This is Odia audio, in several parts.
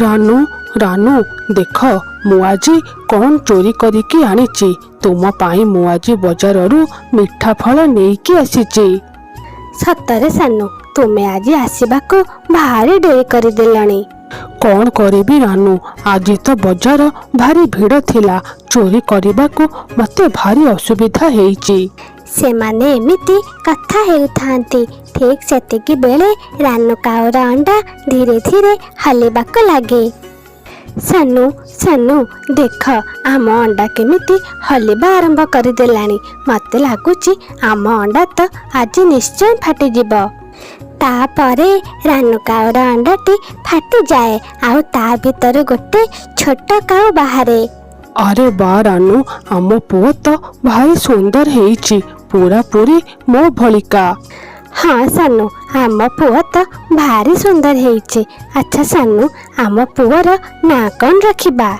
रानू रानू देख मु आज कौन चोरी करिकी आनीची तुम पाई मु आज बजाररू मिठा फल नेइकी आसीची। सतरे सानू तुमे आज आसवाक भारी डेरी करदेलानी। कौन करिबी रानू आज तो बजार भारी भिड़ थिला चोरी करबाकू मते भारी असुविधा हेइची। सेमाने एमिति कथा हेउथांती ठीक सेतिकी बेले रानू काउर अंडा धीरे धीरे हलिबाक लागे। सानू सानू देख आम अंडा केमिति हलिबा आरंभ करदेलानी। मते लागुची आम अंडा तो आज निश्चय फाटी जिवो। तापरे रानू काउर अंडाटी फाटी जाए आउ ता भीतर गोटे छोट काउ बाहरे। अरे बा रानू आम पुओ तो भारी सुंदर हेइची पूरा पूरी मो भलिका। हाँ सानू आम पुओ तो भारी सुंदर हेइची। अच्छा सानू आम पुओर ना कौन रखिबा?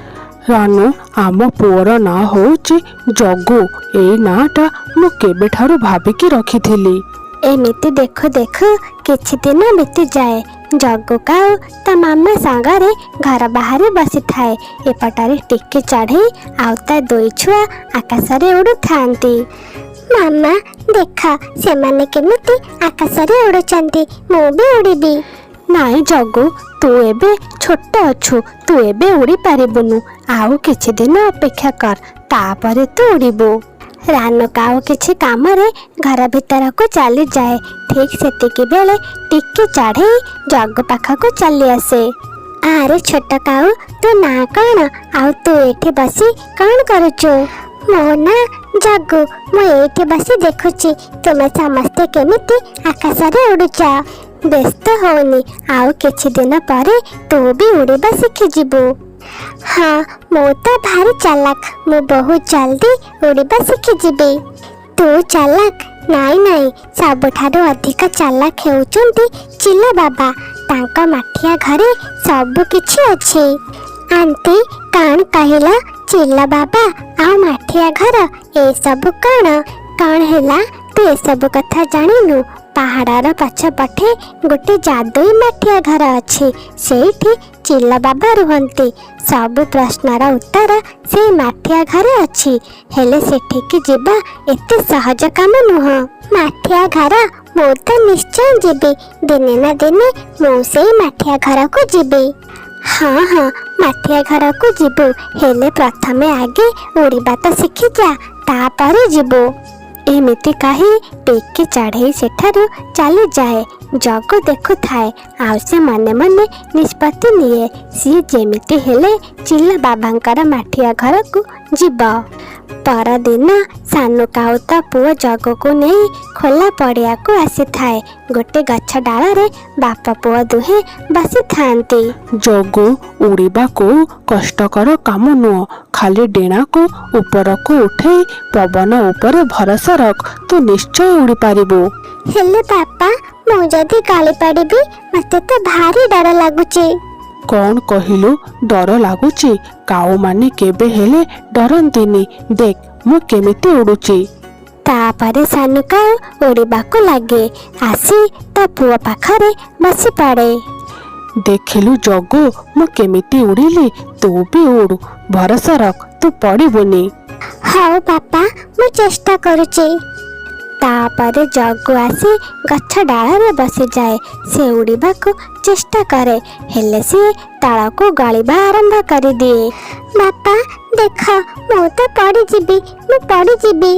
रानू आम पुओर ना होउची जग्गू। एई नाटा मु केबे ठारू भाबिकी रखिथिली। एमिति देखो देखो किछि दिन बीती जाए। जग्गू काउ ता मामा सांगरे घर बाहर बसी थाए। एपटारे टिके चढ़े आउ ता दुई छुआ आकाशरे उड़ु थांती। मामा देख सेमाने केमिति आकाशरे उड़ुचंती मु भी उड़ीबी। नाई जग्गू तू एबे छोट अछु तू एबे उड़ी पारिबुनु आउ किछि दिन अपेक्षा कर तापरे तू उड़ीबु। रानू काउ किछि कामरे घर भीतर को चली जाए। ठीक सेतिकी बेले टिके चढ़े जग्गू पाखक चली आसे। आरे छोट काउ तू ना कौन आउ तू एठी बसी कौन करुचु? मो ना जग्गू मु एठी बसी देखुची तुमे समस्ते केमिति आकाशरे उड़ुच। व्यस्त होनी आउ किछि दिन परे तू भी उड़ीबा शिखि जिबु। हाँ मु तो भारी चालाक मु बहुत जल्दी उड़ीबा शिखि जिबी। तू चालाक? नाई नाई सबुठारू अधिक चालाक हेउचंती चिल्ला बाबा। तांका माठिया घरे सब किछि अछि। आंटी कान कहिला चिल्ला बाबा आ माठिया घर ए सब कौन हैला? तू ए सब कथा जानिनु? पहाड़ार पछ पठे गोटे जादुई माठिया घर अछि सेठी चिल्ला बाबा रुहंती। सब प्रश्नर उत्तर से माठिया घरे अछि हेले सेठिकी जिबा एते सहज काम नुह। माठिया घर मु तो निश्चय जिबी दिने ना दिने मु से माठिया घर को जिबी। हाँ हाँ माठिया घर को जिबु हेले प्रथमे आगे उड़ीबा तो शिखि जा तापरे जिबु। एमिति कही टिके चढ़े सेठारू चली जाए। जग्गू देखु थाए आउ से मने मने निष्पत्ति निये सी जेमिति हेले चिल्ला बाबांकर माठिया घर को जीव। पर दिन सानू काउ ता पुओ जग्गू को नहीं खोला पड़िया को आसी थाए। गोटे गछ डाल रे बापा पुओ दुहे बसी थांती। जग्गू उड़ीबा को कष्टकर काम नुह खाली डेणा को ऊपर को उठे पवन ऊपर भरोसा रख तू निश्चय उड़ी पारिबु। हेले पापा मु जदी गाली पड़ीबी मते तो भारी डर लागुची। कौन कहिलु डर लागुची? काऊ माने केबे हेले डरंतीनी देख मु केमिति उड़ुची। तापरे सानू काऊ उड़ीबाकू लागे आसी ता पुओ पाखरे बसी पड़े। देखिलु जग्गू मु केमिति उड़ीली तू भी उड़ भरोसा रख तू पड़ीबुनी। हाँ पापा मु चेष्टा करुची। तापरे जग्गू आसी गछ डाल रे बसी जाए। से उड़ीबाकू चेष्टा करे हेले से ताल को गलिबा आरंभ कर दिए। बापा देख मु तो पड़ी जिबी मु पड़ी जिबी।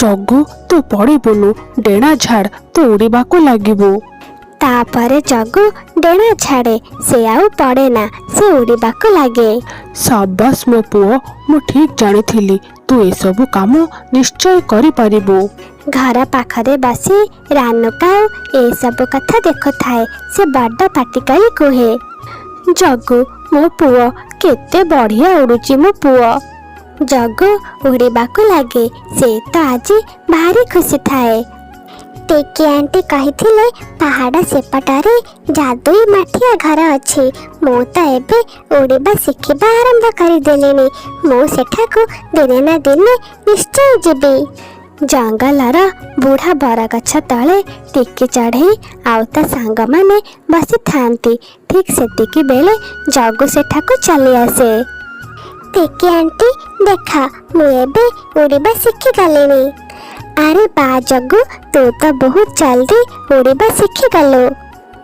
जग्गू तू पड़ीबुनु डेणा झाड़ तू उड़ीबाकू लागिबु। तापरे जग्गू डेणा छाड़े से आउ पड़े ना से उड़ीबाकू लागे। शाबाश मो पुओ मु ठीक जानिथिली तू ए सब काम निश्चय करि पारिबु। घर पाखरे बसी रानू काऊ ए सब कथा देखु थाए। से बड़ पाटी करी कुहे जग्गू मो पुओ केते बढ़िया उड़ुची मो पुओ। जग्गू उड़ीबाकू लागे से तो आज भारी खुशी थाए। टेकी आंटी कहिथिले पहाड़ सेपटारे जादुई माठिया घर अछि। मु तो एबे उड़ीबा शिखिबा आरंभ करि देलेनी। मु सेठाकू दिने ना दिने निश्चय जिबी। ଜଙ୍ଗଲର ବୁଢ଼ା ବରଗଛ ତଳେ ଟିକି ଚଢ଼େଇ ଆଉ ତା ସାଙ୍ଗମାନେ ବସିଥାନ୍ତି। ଠିକ୍ ସେତିକି ବେଳେ ଜଗୁ ସେଠାକୁ ଚାଲି ଆସେ। ଟିକି ଆଣ୍ଟି ଦେଖ, ମୁଁ ଏବେ ଉଡ଼ିବା ଶିଖିଗଲିଣି। ଆରେ ବା ଜଗୁ, ତୁ ତ ବହୁତ ଜଲ୍ଦି ଉଡ଼ିବା ଶିଖିଗଲୁ।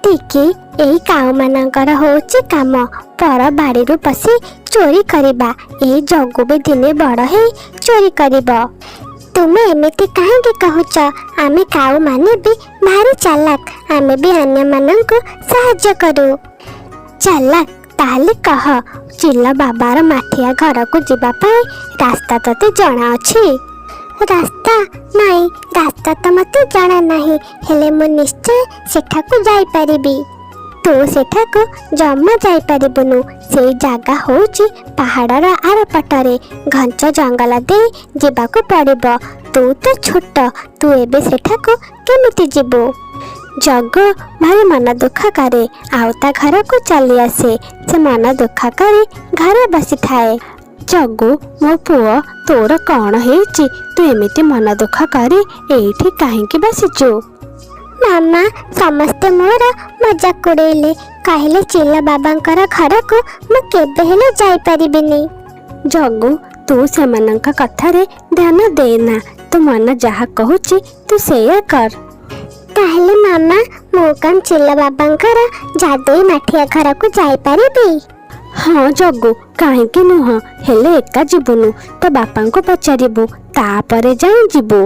ଟିକି, ଏଇ କାଉମାନଙ୍କର ହେଉଛି କାମ ପର ବାଡ଼ିରୁ ପଶି ଚୋରି କରିବା। ଏଇ ଜଗୁ ବି ଦିନେ ବଡ଼ ହେଇ ଚୋରି କରିବ। ତୁମେ ଏମିତି କାହିଁକି କହୁଛ? ଆମେ କାଉମାନେ ବି ଭାରି ଚାଲାକ, ଆମେ ବି ଅନ୍ୟମାନଙ୍କୁ ସାହାଯ୍ୟ କରୁ। ଚାଲାକ? ତାହେଲେ କହ, ଚିଲ ବାବାର ମାଠିଆ ଘରକୁ ଯିବା ପାଇଁ ରାସ୍ତା ତତେ ଜଣା ଅଛି? ରାସ୍ତା? ନାଇଁ, ରାସ୍ତା ତ ମୋତେ ଜଣା ନାହିଁ, ହେଲେ ମୁଁ ନିଶ୍ଚୟ ସେଠାକୁ ଯାଇପାରିବି। ତୁ ସେଠାକୁ ଜମା ଯାଇପାରିବୁନୁ। ସେଇ ଜାଗା ହେଉଛି ପାହାଡ଼ର ଆରପଟରେ, ଘଞ୍ଚ ଜଙ୍ଗଲ ଦେଇ ଯିବାକୁ ପଡ଼ିବ। ତୁ ତ ଛୋଟ, ତୁ ଏବେ ସେଠାକୁ କେମିତି ଯିବୁ? ଜଗୁ ଭାରି ମନ ଦୁଃଖ କରେ ଆଉ ତା ଘରକୁ ଚାଲି ଆସେ। ସେ ମନ ଦୁଃଖ କରି ଘରେ ବସିଥାଏ। ଜଗୁ, ମୋ ପୁଅ, ତୋର କ'ଣ ହେଇଛି? ତୁ ଏମିତି ମନ ଦୁଃଖ କରି ଏଇଠି କାହିଁକି ବସିଛୁ? ମାମା, ସମସ୍ତେ ମୋର ମଜାକ ଉଡ଼େଇଲେ, କହିଲେ ଚିଲ ବାବାଙ୍କର ଘରକୁ ମୁଁ କେବେ ହେଲେ ଯାଇପାରିବିନି। ଜଗୁ, ତୁ ସେମାନଙ୍କ କଥାରେ ଧ୍ୟାନ ଦେନା। ତୋ ମନ ଯାହା କହୁଛି ତୁ ସେଇଆ କର। ତାହେଲେ ମାମା, ମୁଁ କ'ଣ ଚିଲ ବାବାଙ୍କର ଯାଦୁଇ ମାଠିଆ ଘରକୁ ଯାଇପାରିବି? ହଁ ଜଗୁ, କାହିଁକି ନୁହଁ, ହେଲେ ଏକା ଯିବୁନୁ, ତୋ ବାପାଙ୍କୁ ପଚାରିବୁ, ତାପରେ ଯାଇ ଯିବୁ।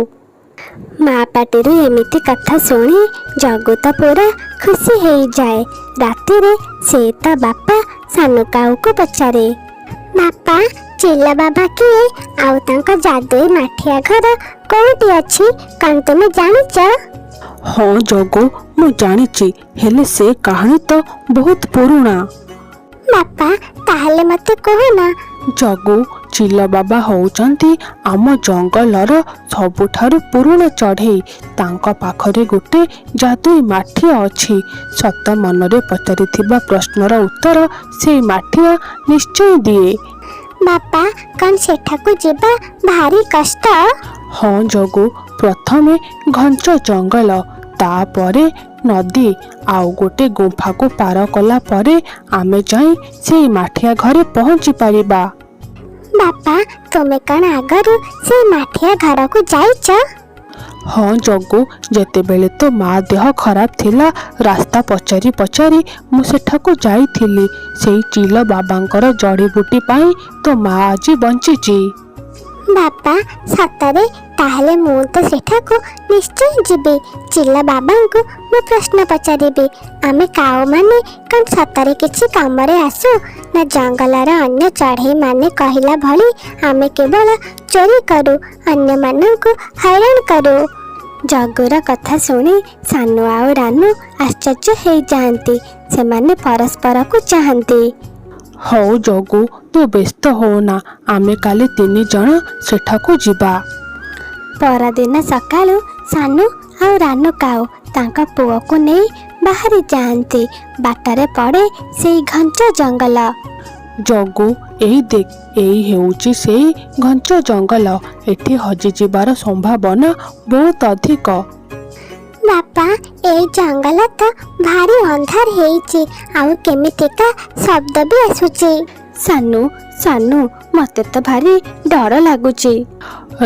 ମା ପାଟିରୁ ଏମିତି କଥା ଶୁଣି ଜଗୁ ତ ପୁରା ଖୁସି ହେଇଯାଏ। ରାତିରେ ସେ ତା ବାପା ସାନୁ କାଉକୁ ପଚାରେ, ବାପା, ଚିଲ ବାବା କିଏ ଆଉ ତାଙ୍କ ଯାଦୁଇ ମାଠିଆ ଘର କୋଉଠି ଅଛି, କ'ଣ ତୁମେ ଜାଣିଛ? ହଁ ଜଗୁ, ମୁଁ ଜାଣିଛି, ହେଲେ ସେ କାହାଣୀ ତ ବହୁତ ପୁରୁଣା। ବାପା, ତାହେଲେ ମୋତେ କୁହନା। ଜଗୁ, ଚିଲ ବାବା ହେଉଛନ୍ତି ଆମ ଜଙ୍ଗଲର ସବୁଠାରୁ ପୁରୁଣା ଚଢ଼େଇ। ତାଙ୍କ ପାଖରେ ଗୋଟେ ଯାଦୁଇ ମାଠିଆ ଅଛି। ସତ ମନରେ ପଚାରିଥିବା ପ୍ରଶ୍ନର ଉତ୍ତର ସେଇ ମାଠିଆ ନିଶ୍ଚୟ ଦିଏ। ବାପା, କ'ଣ ସେଠାକୁ ଯିବା ଭାରି କଷ୍ଟ? ହଁ ଜଗୁ, ପ୍ରଥମେ ଘଞ୍ଚ ଜଙ୍ଗଲ, ତାପରେ ନଦୀ, ଆଉ ଗୋଟେ ଗୁମ୍ଫାକୁ ପାର କଲା ପରେ ଆମେ ଯାଇ ସେଇ ମାଠିଆ ଘରେ ପହଞ୍ଚି ପାରିବା। ବାପା, ତୁମେ କ'ଣ ଆଗରୁ ସେଇ ମାଠିଆ ଘରକୁ ଯାଇଛ? ହଁ ଜଗୁ, ଯେତେବେଳେ ତୋ ମା ଦେହ ଖରାପ ଥିଲା, ରାସ୍ତା ପଚାରି ପଚାରି ମୁଁ ସେଠାକୁ ଯାଇଥିଲି। ସେଇ ଚିଲ ବାବାଙ୍କର ଜଡ଼ିବୁଟି ପାଇଁ ତୋ ମା ଆଜି ବଞ୍ଚିଛି। ବାପା, ସତରେ? ତାହେଲେ ମୁଁ ତ ସେଠାକୁ ନିଶ୍ଚୟ ଯିବି। ଚିଲ ବାବାଙ୍କୁ ମୁଁ ପ୍ରଶ୍ନ ପଚାରିବି, ଆମେ କାଉମାନେ କ'ଣ ସତରେ କିଛି କାମରେ ଆସୁ, ନା ଜଙ୍ଗଲର ଅନ୍ୟ ଚଢ଼େଇମାନେ କହିଲା ଭଳି ଆମେ କେବଳ ଚୋରି କରୁ, ଅନ୍ୟମାନଙ୍କୁ ହଇରାଣ କରୁ? ଜଗୁର କଥା ଶୁଣି ସାନୁ ଆଉ ରାନୁ ଆଶ୍ଚର୍ଯ୍ୟ ହେଇଯାଆନ୍ତି। ସେମାନେ ପରସ୍ପରକୁ ଚାହାନ୍ତି। ହଉ ଜଗୁ, ତୁ ବ୍ୟସ୍ତ ହୋନା, ଆମେ କାଲି 3 ଜଣ ସେଠାକୁ ଯିବା। ପରଦିନ ସକାଳୁ ସାନୁ ଆଉ ରାନୁ କାଉ ତାଙ୍କ ପୁଅକୁ ନେଇ ବାହାରି ଯାଆନ୍ତି। ବାଟରେ ପଡ଼େ ସେଇ ଘଞ୍ଚ ଜଙ୍ଗଲ। ଜଗୁ, ଏଇ ଦେଖ, ଏଇ ହେଉଛି ସେଇ ଘଞ୍ଚ ଜଙ୍ଗଲ। ଏଠି ହଜିଯିବାର ସମ୍ଭାବନା ବହୁତ ଅଧିକ। ବାପା, ଏଇ ଜଙ୍ଗଲ ତ ଭାରି ଅନ୍ଧାର ହେଇଛି, ଆଉ କେମିତିକା ଶବ୍ଦ ବି ଆସୁଛି। ସାନୁ, ସାନୁ, ମତେ ତ ଭାରି ଡର ଲାଗୁଛି।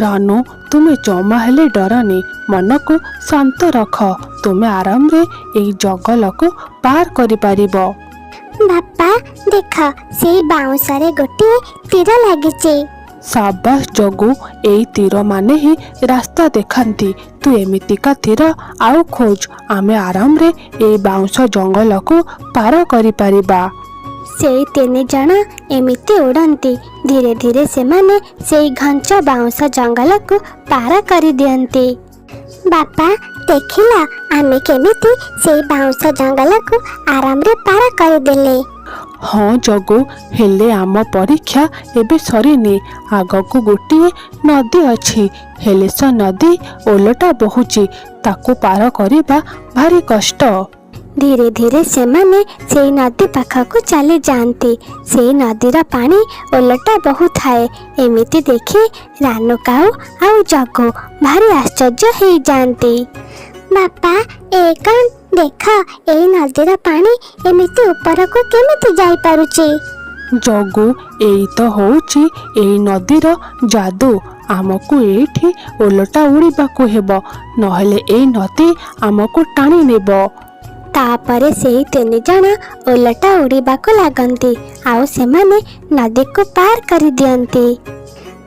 ରାନୁ, ତୁମେ ଜମା ହେଲେ ଡରନି, ମନକୁ ଶାନ୍ତ ରଖ। ତୁମେ ଆରାମରେ ଏଇ ଜଙ୍ଗଲକୁ ପାର କରିପାରିବ। ବାପା, ଦେଖ, ସେଇ ବାଉଁଶରେ ଗୋଟିଏ ତୀର ଲାଗିଛି। ସାବାସ ଜଗୁ, ଏଇ ତୀରମାନେ ହିଁ ରାସ୍ତା ଦେଖାନ୍ତି। ତୁ ଏମିତିକା ତୀର ଆଉ ଖୋଜ, ଆମେ ଆରାମରେ ଏଇ ବାଉଁଶ ଜଙ୍ଗଲକୁ ପାର କରିପାରିବା। ସେଇ 3 ଜଣ ଏମିତି ଉଡ଼ନ୍ତି। ଧୀରେ ଧୀରେ ସେମାନେ ସେଇ ଘଞ୍ଚ ବାଉଁଶ ଜଙ୍ଗଲକୁ ପାର କରିଦିଅନ୍ତି। ବାପା, ଦେଖିଲ, ଆମେ କେମିତି ସେଇ ବାଉଁଶ ଜଙ୍ଗଲକୁ ଆରାମରେ ପାର କରିଦେଲେ। ହଁ ଜଗୁ, ହେଲେ ଆମ ପରୀକ୍ଷା ଏବେ ସରିନି। ଆଗକୁ ଗୋଟିଏ ନଦୀ ଅଛି, ହେଲେ ସେ ନଦୀ ଓଲଟା ବହୁଛି, ତାକୁ ପାର କରିବା ଭାରି କଷ୍ଟ। ଧୀରେ ଧୀରେ ସେମାନେ ସେଇ ନଦୀ ପାଖକୁ ଚାଲି ଯାଆନ୍ତି। ସେଇ ନଦୀର ପାଣି ଓଲଟା ବହୁଥାଏ। ଏମିତି ଦେଖି ରାନୁ କାଉ ଆଉ ଜଗୁ ଭାରି ଆଶ୍ଚର୍ଯ୍ୟ ହେଇଯାଆନ୍ତି। ବାପା, ଏ କ'ଣ? ଦେଖ, ଏଇ ନଦୀର ପାଣି ଏମିତି ଉପରକୁ କେମିତି ଯାଇପାରୁଛି? ଜଗୁ, ଏଇ ତ ହଉଛି ଏଇ ନଦୀର ଯାଦୁ। ଆମକୁ ଏଇଠି ଓଲଟା ଉଡ଼ିବାକୁ ହେବ, ନହେଲେ ଏଇ ନଦୀ ଆମକୁ ଟାଣି ନେବ। ତାପରେ ସେଇ 3 ଜଣ ଓଲଟା ଉଡ଼ିବାକୁ ଲାଗନ୍ତି ଆଉ ସେମାନେ ନଦୀକୁ ପାର କରିଦିଅନ୍ତି।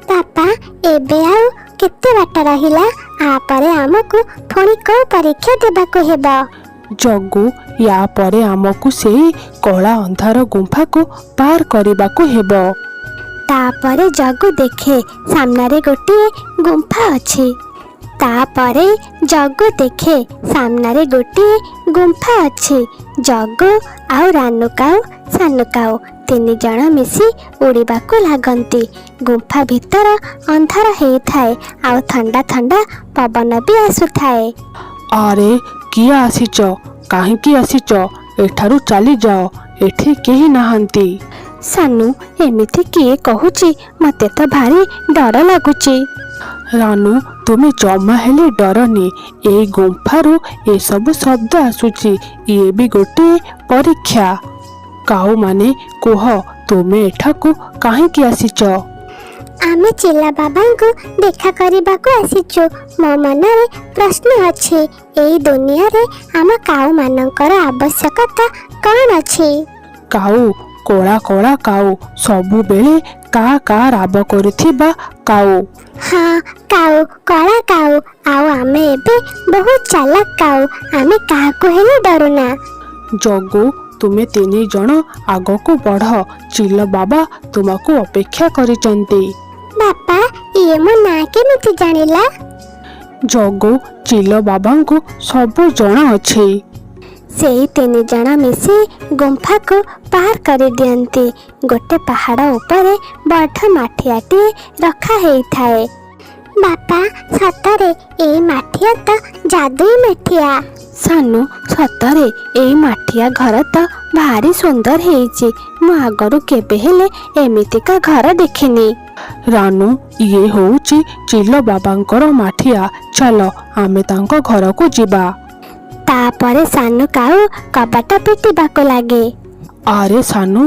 ବାପା, ଏବେ ଆଉ କେତେ ବାଟ ରହିଲା? ଆପରେ ଆମକୁ ପୁଣି କୋଉ ପରୀକ୍ଷା ଦେବାକୁ ହେବ? ଜଗୁ, ୟା ପରେ ଆମକୁ ସେଇ କଳା ଅନ୍ଧାର ଗୁମ୍ଫାକୁ ପାର କରିବାକୁ ହେବ। ତାପରେ ଜଗୁ ଦେଖେ ସାମ୍ନାରେ ଗୋଟିଏ ଗୁମ୍ଫା ଅଛି। ଜଗୁ ଆଉ ରାନୁ କାଉ ସାନୁ କାଉ 3 ଜଣ ମିଶି ଉଡ଼ିବାକୁ ଲାଗନ୍ତି। ଗୁମ୍ଫା ଭିତର ଅନ୍ଧାର ହେଇଥାଏ ଆଉ ଥଣ୍ଡା ଥଣ୍ଡା ପବନ ବି ଆସୁଥାଏ। ଆରେ, କିଏ ଆସିଛ? କାହିଁକି ଆସିଛ? ଏଠାରୁ ଚାଲିଯାଅ, ଏଠି କେହି ନାହାନ୍ତି। ସାନୁ, ଏମିତି କିଏ କହୁଛି? ମୋତେ ତ ଭାରି ଡର ଲାଗୁଛି। ରାନୁ, ତୁମେ ଜମା ହେଲେ ଡରନି। ଏଇ ଗୁମ୍ଫାରୁ ଏସବୁ ଶବ୍ଦ ଆସୁଛି। ଇଏ ବି ଗୋଟିଏ ପରୀକ୍ଷା। କାଉମାନେ, କୁହ, ତୁମେ ଏଠାକୁ କାହିଁକି ଆସିଛ? ଆମେ ଚିଲା ବାବାଙ୍କୁ ଦେଖା କରିବାକୁ ଆସିଛୁ। ମୋ ମନରେ ପ୍ରଶ୍ନ ଅଛି। ଏଇ ଦୁନିଆରେ ଆମ କାଉମାନଙ୍କର ଆବଶ୍ୟକତା କ'ଣ ଅଛି? କାଉ, କଳା କଳା କାଉ, ସବୁବେଳେ କା କା ରାବ କରୁଥିବା କାଉ। ହଁ, କାଉ, କଳା କାଉ। ଆଉ ଆମେ ଏବେ ବହୁତ ଚାଲାକ କାଉ। ଆମେ କାହାକୁ ହେଲେ ଡରୁନା। ଜଗୁ, ତୁମେ 3 ଜଣ ଆଗକୁ ବଢ଼। ଚିଲ ବାବା ତୁମକୁ ଅପେକ୍ଷା କରିଛନ୍ତି। ବାପା, ଇଏ ମୋ ନାଁ କେମିତି ଜାଣିଲା? ଜଗୁ, ଚିଲ ବାବାଙ୍କୁ ସବୁ ଜଣା ଅଛି। ସେଇ 3 ଜଣ ମିଶି ଗୁମ୍ଫାକୁ ପାର କରିଦିଅନ୍ତି। ଗୋଟେ ପାହାଡ଼ ଉପରେ ବଡ଼ ମାଠିଆଟିଏ ରଖା ହେଇଥାଏ। ବାପା, ସତରେ ଏଇ ମାଠିଆ ତ ଯାଦୁଇ ମାଠିଆ। ସାନୁ, ସତରେ ଏଇ ମାଠିଆ ଘର ତ ଭାରି ସୁନ୍ଦର ହେଇଛି। ମୁଁ ଆଗରୁ କେବେ ହେଲେ ଏମିତିକା ଘର ଦେଖିନି। ରାନୁ, ଇଏ ହଉଛି ଚିଲ ବାବାଙ୍କର ମାଠିଆ। ଚାଲ ଆମେ ତାଙ୍କ ଘରକୁ ଯିବା। ତାପରେ ସାନୁ କାଉ କବାଟ ପିଟିବାକୁ ଲାଗେ। ଆରେ ସାନୁ,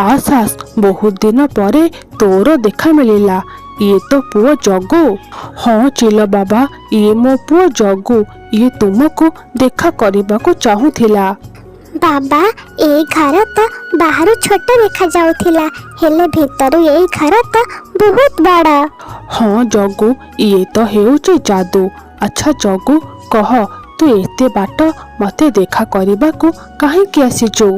ଆସ ଆସ, ବହୁତ ଦିନ ପରେ ତୋର ଦେଖା ମିଳିଲା। ଇଏ ତ ପୁଅ ଜଗୁ। ହଁ ଚିଲ ବାବା, ଇଏ ମୋ ପୁଅ ଜଗୁ। ଇଏ ତୁମକୁ ଦେଖା କରିବାକୁ ଚାହୁଁଥିଲା। ବାବା, ଏଇ ଘର ତ ବାହାରୁ ଛୋଟ ଦେଖାଯାଉଥିଲା, ହେଲେ ଭିତରୁ ଏଇ ଘର ତ ବହୁତ ବଡ଼। ହଁ ଜଗୁ, ଇଏ ତ ହେଉଛି ଯାଦୁ। ଆଚ୍ଛା ଜଗୁ, କହ, ତୁ ଏତେ ବାଟ ମୋତେ ଦେଖା କରିବାକୁ କାହିଁକି ଆସିଛୁ?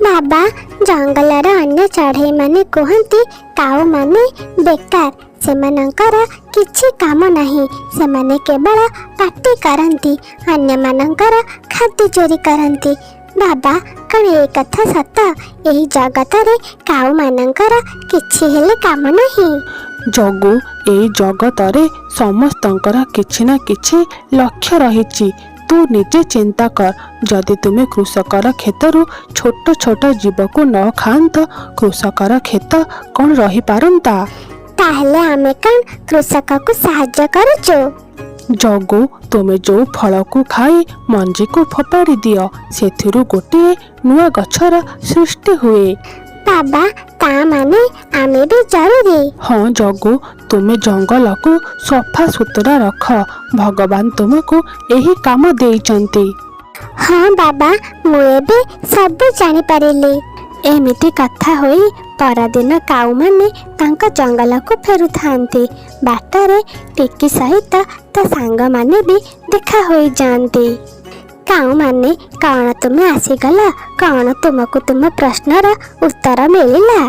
ବାବା, ଜଙ୍ଗଲର ଅନ୍ୟ ଚଢ଼େଇମାନେ କୁହନ୍ତି କାଉମାନେ ବେକାର। ସେମାନଙ୍କର କିଛି କାମ ନାହିଁ। ସେମାନେ କେବଳ ପାଟି କରନ୍ତି, ଅନ୍ୟମାନଙ୍କର ଖାଦ୍ୟ ଚୋରି କରନ୍ତି। ବାବା, କ'ଣ ଏ କଥା ସତ? ଏହି ଜଗତରେ କାଉମାନଙ୍କର କିଛି ହେଲେ କାମ ନାହିଁ? ଜଗୁ, ଏଇ ଜଗତରେ ସମସ୍ତଙ୍କର କିଛି ନା କିଛି ଲକ୍ଷ୍ୟ ରହିଛି। ତୁ ନିଜେ ଚିନ୍ତା କର, ଯଦି ତୁମେ କୃଷକର କ୍ଷେତରୁ ଛୋଟ ଛୋଟ ଜୀବକୁ ନ ଖାଆନ୍ତ, କୃଷକର କ୍ଷେତ କ'ଣ ରହିପାରନ୍ତା? ତାହେଲେ ଆମେ କ'ଣ କୃଷକକୁ ସାହାଯ୍ୟ କରୁଛୁ? ଜଗୁ, ତୁମେ ଯେଉଁ ଫଳକୁ ଖାଇ ମଞ୍ଜିକୁ ଫୋପାଡ଼ି ଦିଅ, ସେଥିରୁ ଗୋଟିଏ ନୂଆ ଗଛର ସୃଷ୍ଟି ହୁଏ। ବାବା, ତା ମାନେ ଆମେ ବି ଜରୁରୀ? ହଁ ଜଗୁ, ତୁମେ ଜଙ୍ଗଲକୁ ସଫା ସୁତୁରା ରଖ। ଭଗବାନ ତୁମକୁ ଏହି କାମ ଦେଇଛନ୍ତି। ହଁ ବାବା, ମୁଁ ଏବେ ସବୁ ଜାଣିପାରିଲି। ଏମିତି କଥା ହୋଇ ପରଦିନ କାଉମାନେ ତାଙ୍କ ଜଙ୍ଗଲକୁ ଫେରୁଥାନ୍ତି। ବାଟରେ ଟିକି ସହିତ ତା ସାଙ୍ଗମାନେ ବି ଦେଖା ହୋଇଯାଆନ୍ତି। କାଉମାନେ, କ'ଣ ତୁମେ ଆସିଗଲ? କ'ଣ ତୁମକୁ ତୁମ ପ୍ରଶ୍ନର ଉତ୍ତର ମିଳିଲା?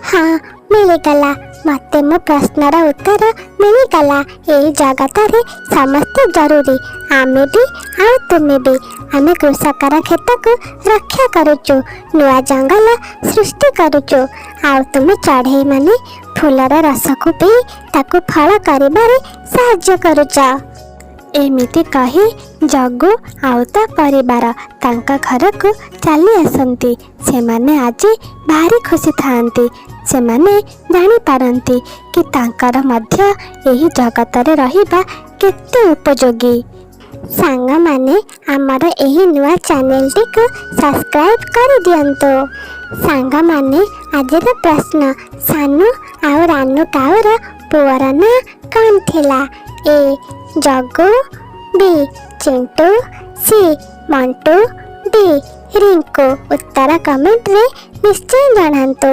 ହଁ, ମିଳିଗଲା। ମୋତେ ମୋ ପ୍ରଶ୍ନର ଉତ୍ତର ମିଳିଗଲା। ଏହି ଜଗତରେ ସମସ୍ତେ ଜରୁରୀ, ଆମେ ବି ଆଉ ତୁମେ ବି। ଆମେ କୃଷକର କ୍ଷେତକୁ ରକ୍ଷା କରୁଛୁ, ନୂଆ ଜଙ୍ଗଲ ସୃଷ୍ଟି କରୁଛୁ, ଆଉ ତୁମେ ଚଢ଼େଇମାନେ ଫୁଲର ରସକୁ ପିଇ ତାକୁ ଫଳ କରିବାରେ ସାହାଯ୍ୟ କରୁଛ। ଏମିତି କହି ଜଗୁ ଆଉ ତା ପରିବାର ତାଙ୍କ ଘରକୁ ଚାଲି ଆସନ୍ତି। ସେମାନେ ଆଜି ଭାରି ଖୁସି ଥାଆନ୍ତି। ସେମାନେ ଜାଣିପାରନ୍ତି କି ତାଙ୍କର ମଧ୍ୟ ଏହି ଜଗତରେ ରହିବା କେତେ ଉପଯୋଗୀ। ସାଙ୍ଗମାନେ ଆମର ଏହି ନୂଆ ଚ୍ୟାନେଲଟିକୁ ସବସ୍କ୍ରାଇବ୍ କରିଦିଅନ୍ତୁ। ସାଙ୍ଗମାନେ ଆଜିର ପ୍ରଶ୍ନ, ସାନୁ ଆଉ ରାନୁ କାଉର ପୁଅର ନାଁ କ'ଣ ଥିଲା? ଏ ଜଗୁ, ବି ଚିଣ୍ଟୁ, ସି ମଣ୍ଟୁ, ଡି ରିଙ୍କୁ। ଉତ୍ତର କମେଣ୍ଟରେ ନିଶ୍ଚୟ ଜଣାନ୍ତୁ।